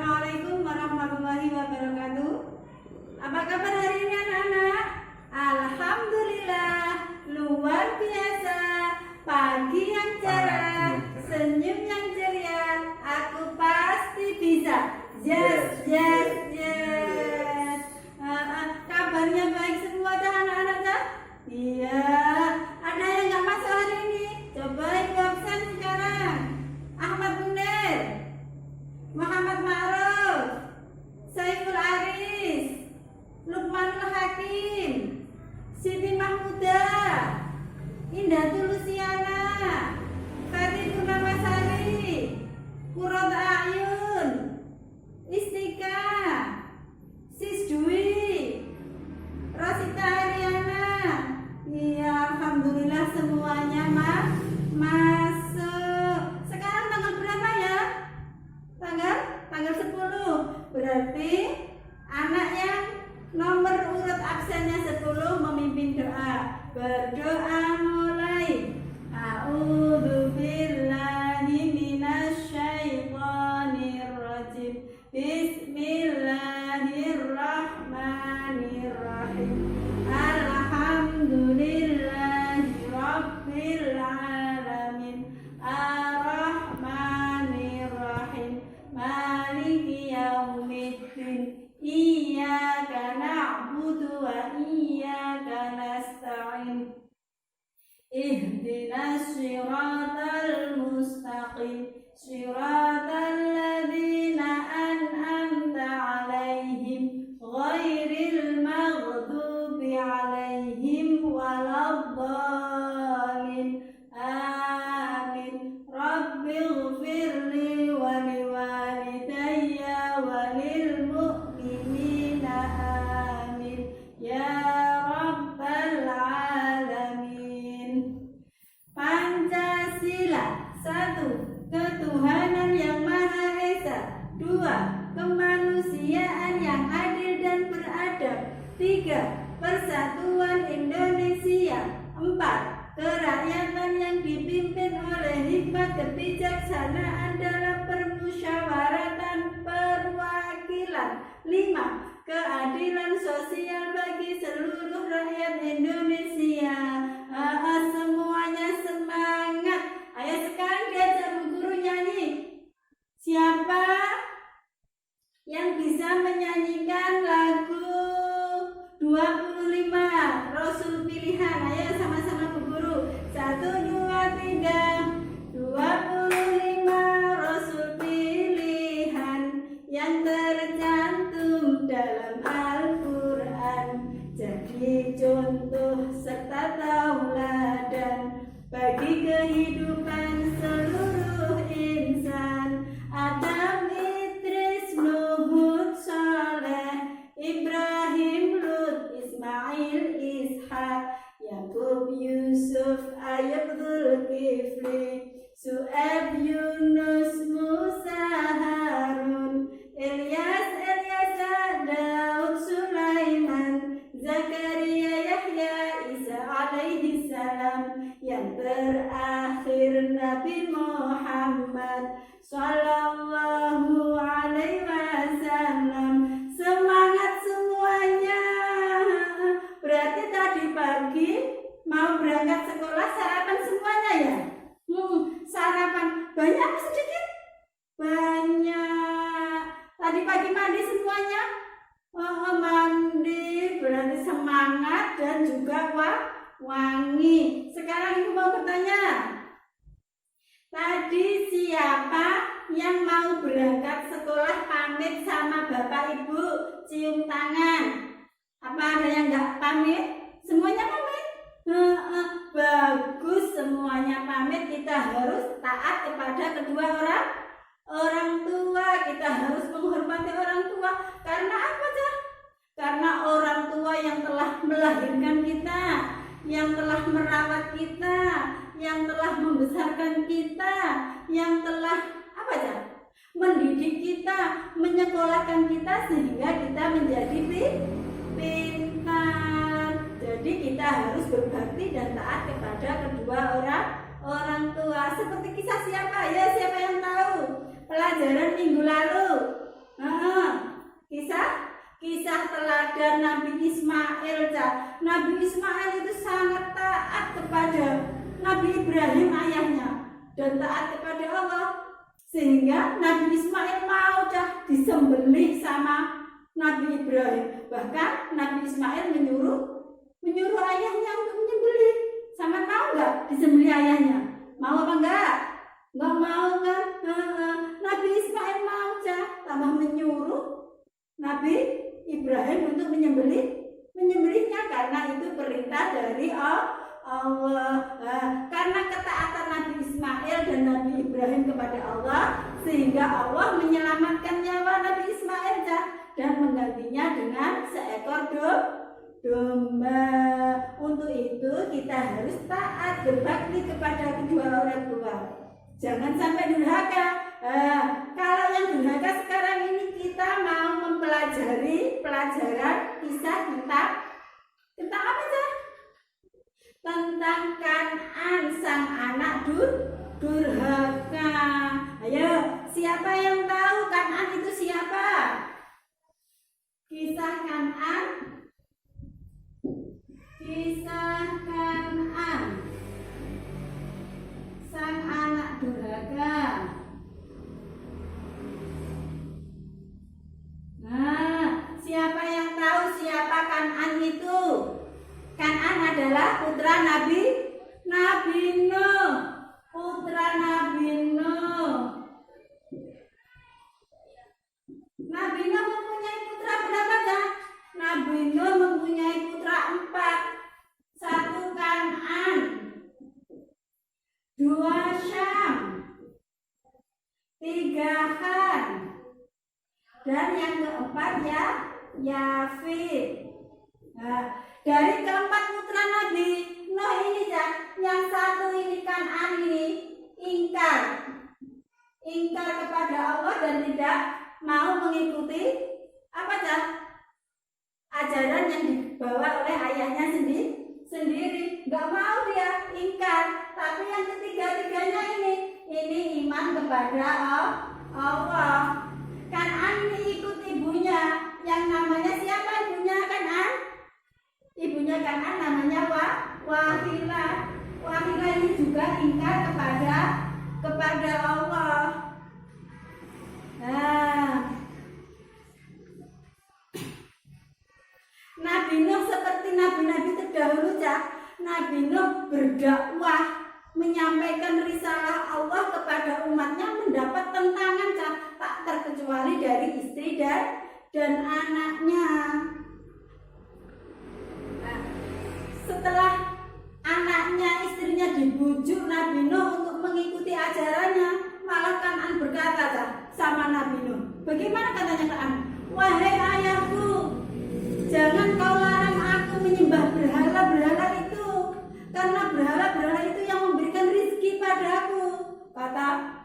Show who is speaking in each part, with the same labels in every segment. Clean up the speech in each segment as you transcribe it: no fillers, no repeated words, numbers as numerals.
Speaker 1: Assalamualaikum warahmatullahi wabarakatuh. Apa kabar hari ini anak-anak? Alhamdulillah, luar biasa. Pagi yang cerah, senyum yang ceria. Aku pasti bisa. Yes, yes, yes. Kabarnya baik semua dah anak-anak dah? Iya. Ada yang nggak masuk hari ini? Coba ibu absen sekarang. Ahmad Munir, Muhammad Ma'ruf, Saiful Aris, Lukmanul Hakim, Siti Mahmudah, Indah Luciana, Fatih Purnamasari, Kurot Ayun, Istika, Sis Dwi, Rosita Ariana. Iya, alhamdulillah semuanya masuk. Sekarang tanggal berapa ya? Tanggal 10. Berarti anak yang nomor urut absennya 10 memimpin doa. Berdoa mulai. A'udzu billahi minasyaitonir rajim. Bismillahirrahmanirrahim. Alhamdulillahi rabbil alamin. Ar-Rahmanir-Rahim. Maliki yaumiddin. Iyyaka na'budu wa iyyaka nasta'in. Ihdinas siratal mustaqim. Siratal ladzina an'amta 'alaihim ghairil maghdubi 'alaihim waladdallin. Amin. Rabbighfirli wa liwalidayya wa lil mu'minina. Amin. Ya Rabbal Alamin. Pancasila. 1. Ketuhanan yang Maha Esa. 2. Kemanusiaan yang adil dan beradab. 3. Persatuan Indonesia. 4. Kerakyatan yang dipimpin oleh hikmat kebijaksanaan dalam permusyawaratan perwakilan. 5. Keadilan sosial bagi seluruh rakyat Indonesia. Semuanya semangat. Ayo sekarang diajak Bu Guru nyanyi. Siapa yang bisa menyanyikan lagu 25 Rasul Pilihan? Ayo sama-sama Bu Guru. 1, 2, 3. 25 Rasul Pilihan yang tercantum dalam Al-Quran. Jadi contoh serta tauladan bagi kehidupan seluruh insan. Adam, Idris, Nuh, Saleh, Ibrahim, Lut, Ismail, Ishak, Yakub, Yusuf, Ayub, Zulkifli, Su'aib, Yunus, Musa, Harun, Ilyas, Elyasa, Daud, Sulaiman, Zakaria, Yahya, Isa alaihi salam. Yang terakhir Nabi Muhammad sallallahu alaihi wasallam. Semangat semuanya. Berarti tadi pagi mau berangkat sekolah sarapan semuanya ya? Sarapan banyak apa sedikit? Banyak. Tadi pagi mandi semuanya? Mandi, berarti semangat dan juga wangi. Sekarang Ibu mau bertanya. Tadi siapa yang mau berangkat sekolah pamit sama Bapak Ibu? Cium tangan. Apa ada yang nggak pamit? Semuanya pamit? Bagus, semuanya pamit. Kita harus taat kepada kedua orang tua. Kita harus menghormati orang tua. Karena apa sih? Karena orang tua yang telah melahirkan kita, yang telah merawat kita, yang telah membesarkan kita, yang telah mendidik kita, menyekolahkan kita sehingga kita menjadi pintar. Jadi kita harus berbakti dan taat kepada kedua orang tua. Seperti kisah siapa ya? Siapa yang tahu? Pelajaran minggu lalu. kepada Nabi Ismail. Nabi Ismail itu sangat taat kepada Nabi Ibrahim ayahnya dan taat kepada Allah, sehingga Nabi Ismail mau disembelih sama Nabi Ibrahim. Bahkan Nabi Ismail menyuruh ayahnya untuk menyembelih. Sama mau nggak disembelih ayahnya? Mau apa enggak? Nggak mau kan? Nabi Ismail mau tambah menyuruh Nabi Ibrahim untuk menyembelihnya karena itu perintah dari Allah. Karena ketaatan Nabi Ismail dan Nabi Ibrahim kepada Allah, sehingga Allah menyelamatkan nyawa Nabi Ismail dan menggantinya dengan seekor domba. Untuk itu kita harus taat berbakti kepada kedua orang tua. Jangan sampai durhaka. Kalau yang durhaka sekarang ini kita mau mempelajari pelajaran kisah tentang apa sih? Tentang Kan'an, sang anak durhaka. Ayo, siapa yang tahu Kan'an itu siapa? Kisah Kan'an. Kisah Kan'an, sang anak durhaka. Nah, siapa yang tahu siapa Kan'an itu? Kan'an adalah putra Nabi Nuh. Putra Nabi Nuh. Nabi Nuh mempunyai putra berapa? Nabi Nuh mempunyai putra 4. 1 Kan'an, 2 Syam, 3 Han, dan yang keempat Yafid. Nah, dari keempat putra Nabi Nuh ini yang satu ini Kan'an ini ingkar kepada Allah dan tidak mau mengikuti ajaran yang dibawa oleh ayahnya sendiri. Nggak mau dia, ingkar. Tapi yang ketiga-tiganya ini iman kepada Allah. Kan'an ini ikut ibunya yang namanya siapa? Ibunya Kan'an. Ibunya Kan'an namanya Wahilah. Wahilah ini juga ingkar kepada Allah. Nah, Nabi Nuh seperti nabi-nabi terdahulu Nabi Nuh berdakwah, menyampaikan risalah Allah kepada umatnya, mendapat tentangan tak terkecuali dari istri dan anaknya. Nah, setelah anaknya, istrinya dibujuk Nabi Nuh untuk mengikuti ajarannya, malah Kan'an berkata sama Nabi Nuh. Bagaimana katanya Kan'an? Wahai ayahku, jangan kau larang aku menyembah berhala-berhala itu, karena berhala-berhala itu yang memberikan rizki padaku. Kata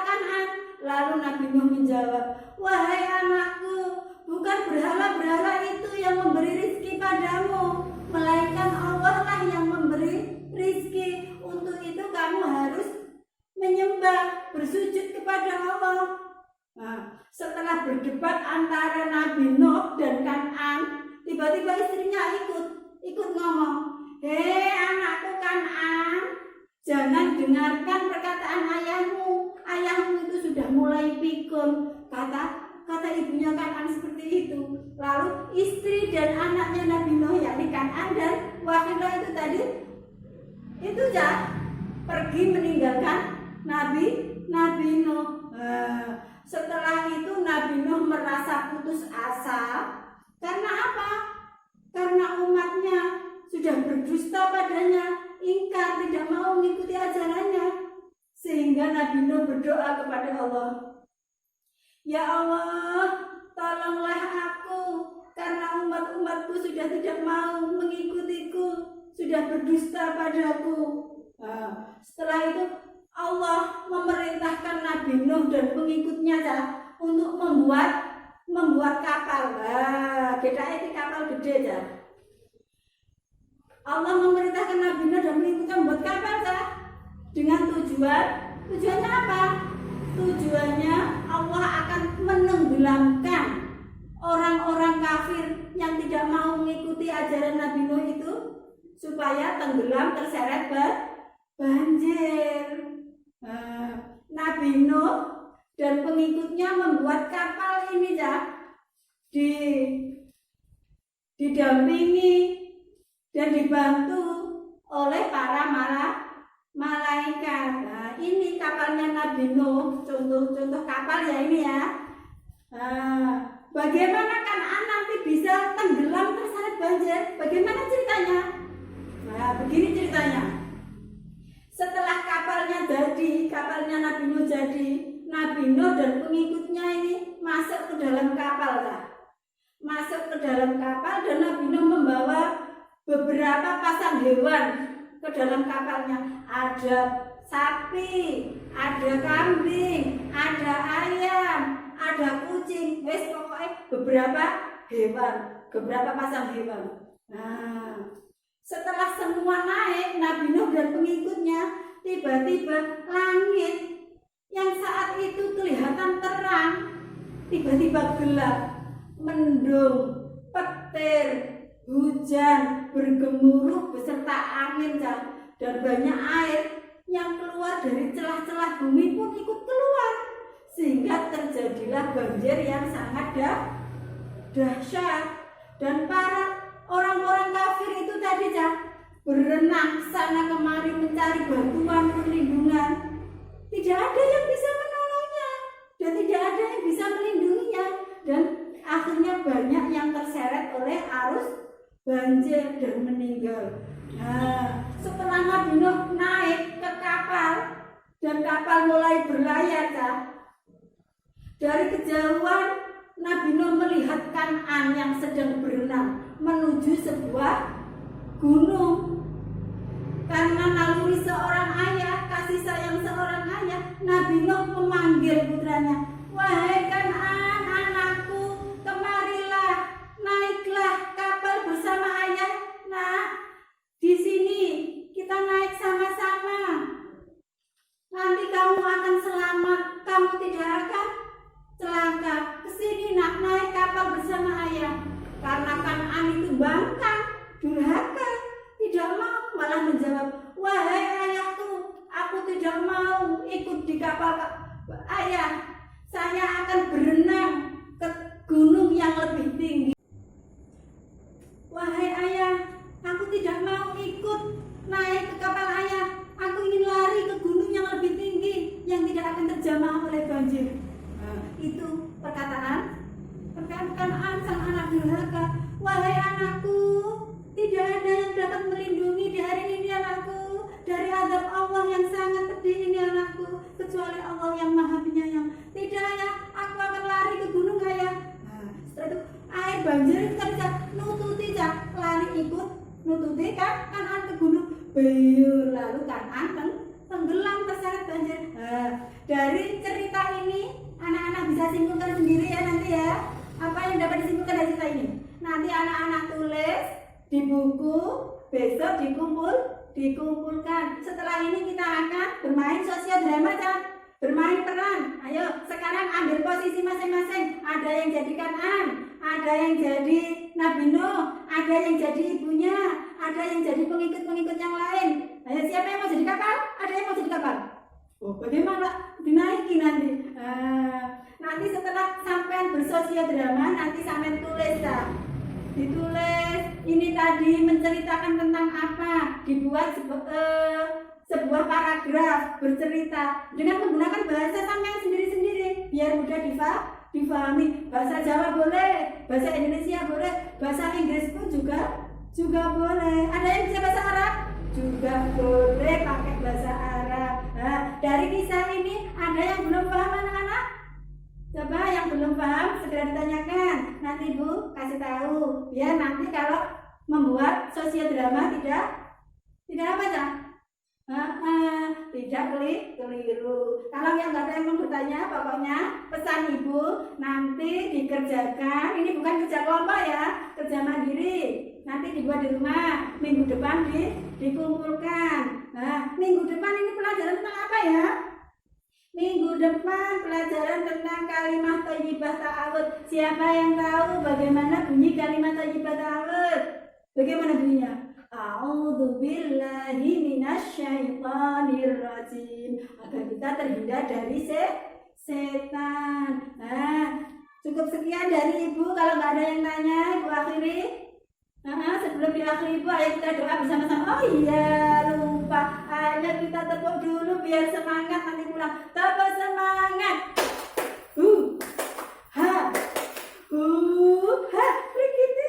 Speaker 1: Kan'an. Lalu Nabi Nuh menjawab, wahai anakku, bukan berhala-berhala itu yang memberi rizki padamu, melainkan Allah lah yang memberi rizki. Untuk itu kamu harus menyembah, bersujud kepada Allah. Nah, setelah berdebat antara Nabi Nuh dan Kan'an, tiba-tiba istrinya ikut ngomong, hei anakku Kan'an, jangan dengarkan perkataan ayahmu. Ayahmu itu sudah mulai pikun. Kata ibunya Kan'an seperti itu. Lalu istri dan anaknya Nabi Nuh, yakni Kan'an dan Wahilah itu tadi, itu pergi meninggalkan Nabi Nuh. Setelah itu Nabi Nuh merasa putus asa. Karena apa? Karena umatnya sudah berdusta padanya, ingkar, tidak mau mengikuti ajarannya. Sehingga Nabi Nuh berdoa kepada Allah, ya Allah, tolonglah aku, karena umat-umatku sudah tidak mau mengikutiku, sudah berdusta padaku. Setelah itu Allah memerintahkan Nabi Nuh dan pengikutnya untuk membuat kapal. Bedanya di kapal gede Allah memerintahkan Nabi Nuh dan pengikutnya membuat kapal dengan tujuannya apa? Tujuannya Allah akan menenggelamkan orang-orang tidak mau mengikuti ajaran Nabi Nuh itu supaya tenggelam terseret banjir. Nabi Nuh dan pengikutnya membuat kapal ini didampingi dan dibantu oleh para malaikat. Nah, ini kapalnya Nabi Nuh, contoh kapal ya ini ya. Bagaimana Kan'an nanti bisa tenggelam terseret banjir? Bagaimana ceritanya? Nah, begini ceritanya. Setelah kapalnya Nabi Nuh jadi, Nabi Nuh dan pengikutnya ini masuk ke dalam kapal Masuk ke dalam kapal dan Nabi Nuh membawa beberapa pasang hewan ke dalam kapalnya. Ada sapi, ada kambing, ada ayam, ada kucing, pokoknya beberapa pasang hewan. Nah, setelah semua naik, Nabi Nuh dan pengikutnya, tiba-tiba langit yang saat itu kelihatan terang tiba-tiba gelap, mendung, petir, hujan, bergemuruh beserta angin dan banyak air yang keluar dari celah-celah bumi pun ikut keluar, sehingga terjadilah banjir yang sangat dahsyat. Dan para orang-orang kafir itu tadi berenang sana kemari mencari bantuan perlindungan. Tidak ada yang bisa menolongnya dan tidak ada yang bisa melindunginya, dan akhirnya banyak yang terseret oleh arus banjir dan meninggal. Nah, setelah Nabi Nuh naik ke kapal dan kapal mulai berlayar dari kejauhan Nabi Nuh melihat Kan'an yang sedang berenang menuju sebuah gunung. Karena naluri seorang ayah, kasih sayang seorang ayah, Nabi Nuh memanggil putranya, "Wahai Kan'an, anakku, kemarilah, naiklah kapal bersama ayah. Nah, di sini kita naik sama-sama. Nanti kamu akan selamat, kamu tidak akan celaka. Kesini nak, naik kapal bersama ayah." Karena Kan'an itu bangkang, durhaka, tidak mau, malah menjawab, "Wahai ayahku, aku tidak mau ikut di kapal ayah. Saya akan berenang ke gunung yang lebih tinggi." "Wahai ayah, aku tidak mau ikut naik ke kapal ayah. Aku ingin lari ke gunung yang lebih tinggi yang tidak akan terjamah oleh banjir." Nah, itu perkataan Kan'an sang anak durhaka. "Wahai anakku, tidak ada yang dapat melindungi di hari ini anakku dari azab Allah yang sangat pedih ini anakku, kecuali Allah yang Maha Penyayang. Tidak ya, aku akan lari ke gunung ayah." Nah, setelah itu air banjir itu bisa nututi lari ikut nututi Kan'an ke gunung. Beyur, lalu Kan'an tenggelam terseret banjir. Nah, dari cerita ini anak-anak bisa simpulkan sendiri ya nanti ya. Apa yang dapat disimpulkan dari cerita ini? Nanti anak-anak tulis di buku, besok dikumpulkan. Setelah ini kita akan bermain sosial drama bermain peran. Ayo sekarang ambil posisi masing-masing. Ada yang jadi Kan'an, ada yang jadi Nabi Nuh, ada yang jadi ibunya, ada yang jadi pengikut-pengikut yang lain. Ayo, siapa yang mau jadi kapal? Ada yang mau jadi kapal? Oh, bagaimana dinaiki nanti? Nanti setelah sampean bersosial drama, nanti sampean tulis ditulis ini tadi menceritakan tentang apa, dibuat sebuah paragraf bercerita dengan menggunakan bahasa sampean sendiri-sendiri biar mudah difahami. Bahasa Jawa boleh, bahasa Indonesia boleh, bahasa Inggris pun juga boleh. Ada yang bisa bahasa Arab? Juga boleh pakai bahasa Arab. Nah, dari kisah ini ada yang belum paham anak-anak? Coba yang belum paham segera ditanyakan. Nanti Bu kasih tahu. Biar nanti kalau membuat sosial drama tidak apa tidak keliru. Kalau yang nggak ada yang mau bertanya, pokoknya pesan Ibu nanti dikerjakan. Ini bukan kerja kelompok ya, kerja mandiri. Nanti dibuat di rumah. Minggu depan dikumpulkan. Nah, minggu depan ini pelajaran tentang apa ya? Minggu depan pelajaran tentang kalimat thayyibah ta'awud. Siapa yang tahu bagaimana bunyi kalimat thayyibah ta'awud? Bagaimana bunyinya? A'udzu billahi minasyaitonir rajim. Agar kita terhindar dari setan. Nah, cukup sekian dari Ibu. Kalau nggak ada yang tanya, Ibu akhiri. Sebelum diakhiri Ibu, ayo kita doa bersama-sama. Oh iya, lupa. Ayo kita tepuk dulu biar semangat nanti pulang. Tepuk semangat. Ha. Ha. Begitu.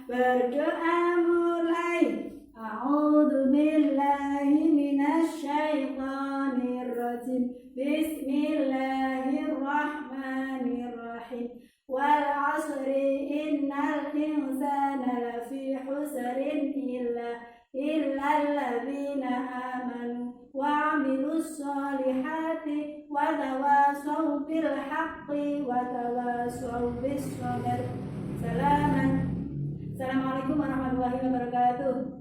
Speaker 1: Berdoa mulai. A'udzu billahi minasyaitonir rajim. Bismillahirrahmanirrahim. Wal 'asri innal insana lafi khusrin illa alladzina amanu wa 'amilus solihati wa tawasaw bil haqqi wa tawasaw bis sabr. Assalamualaikum warahmatullahi wabarakatuh.